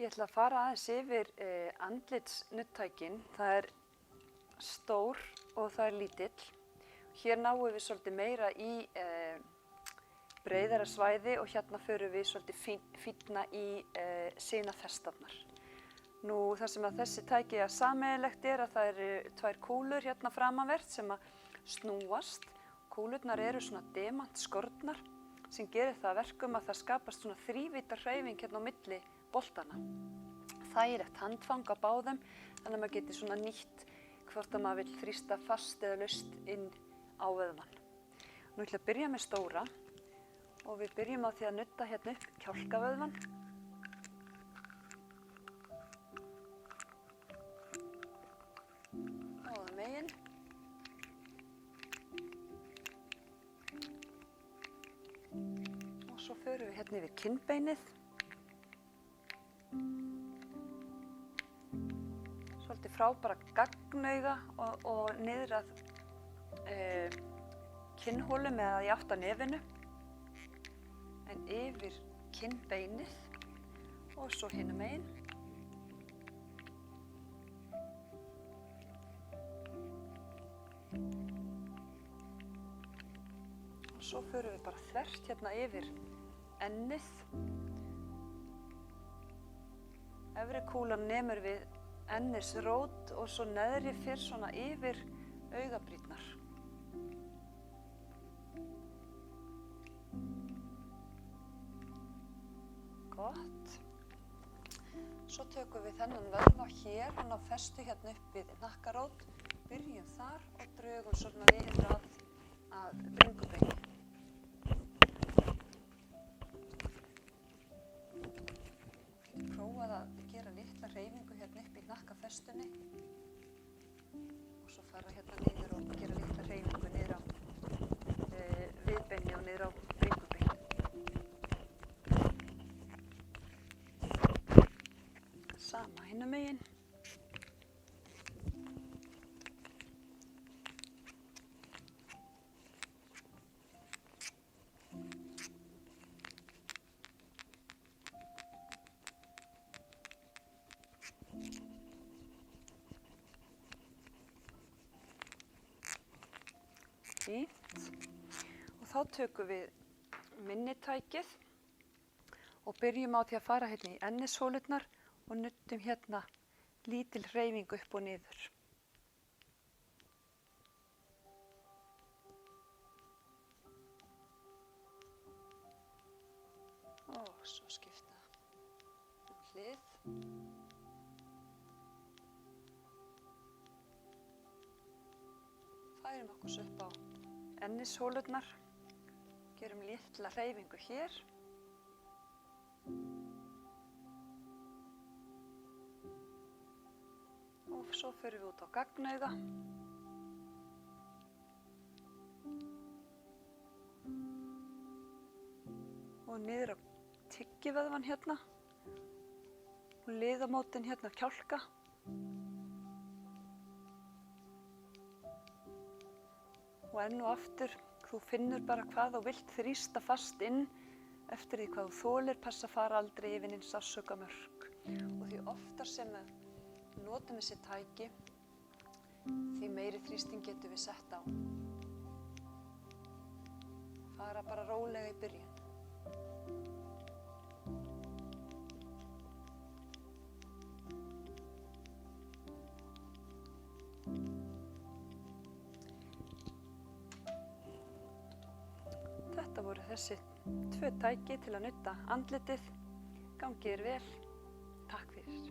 Ég ætla að fara aðeins yfir andlitsnuddtækin. Það er stór og það er lítill. Hér náum við svolítið meira í breiðara svæði og hérna förum við svolítið fínna í sinafestarnar. Nú það sem að þessi tæki er sameiginlegt er að það eru tvær kúlur hérna framanvert sem að snúast. Kúlurnar eru svona demantskornar sem gerir það að verkum að það skapast svona þrívídda hreyfing hérna á milli boltana. Þægilegt handfang á báðum, þannig að maður geti svona nýtt hvort að maður vill þrýsta fast eða laust inn á vöðvann. Nú ætla að byrja með stóra og við byrjum á því að nudda hérna upp kjálkavöðvann. Báðum megin. Og svo förum við hérna yfir kinnbeinið. Svolítið frá bara gagnauga og niður að kinnhólum eða í átt að nefinu. En yfir kinnbeinið og svo hinum megin. Og svo förum við bara þvert hérna yfir ennið. Efri kúlan nemur við ennisrót og svo neðri fer svona yfir augabrýrnar. Gott. Svo tökum við þennan vöðva hér, hann á festu hérna upp við hnakkarót. Byrjum þar og drögum svona niður að bringubeini. Prófað að gera litla hreyfingu hérna upp í hnakkafestunni og svo fara hérna niður og gera litla hreyfingu niður á viðbeini og niður á bringubeini. Sama hinum megin. Og þá tökum við minnitækið og byrjum á því að fara hérna í ennishólurnar og nuddum hérna lítil hreyfing upp og niður. Og svo skipta hlið. Færum okkur svo upp á ennishólurnar, gerum litla hreyfingu hér. Og svo förum við út á gagnauga. Og niður á tyggivöðvann hérna. Og liðamótin hérna kjálka. Og enn og aftur, þú finnur bara hvað þú vilt þrýsta fast inn eftir því hvað þú þolir, passa að fara aldrei yfir nein sársaukamörk. Og því oftar sem við notum þessi tæki, því meiri þrýsting getum við sett á. Fara bara rólega í byrjun. Þetta voru þessi 2 tæki til að nudda andlitið. Gangi þér vel. Takk fyrir.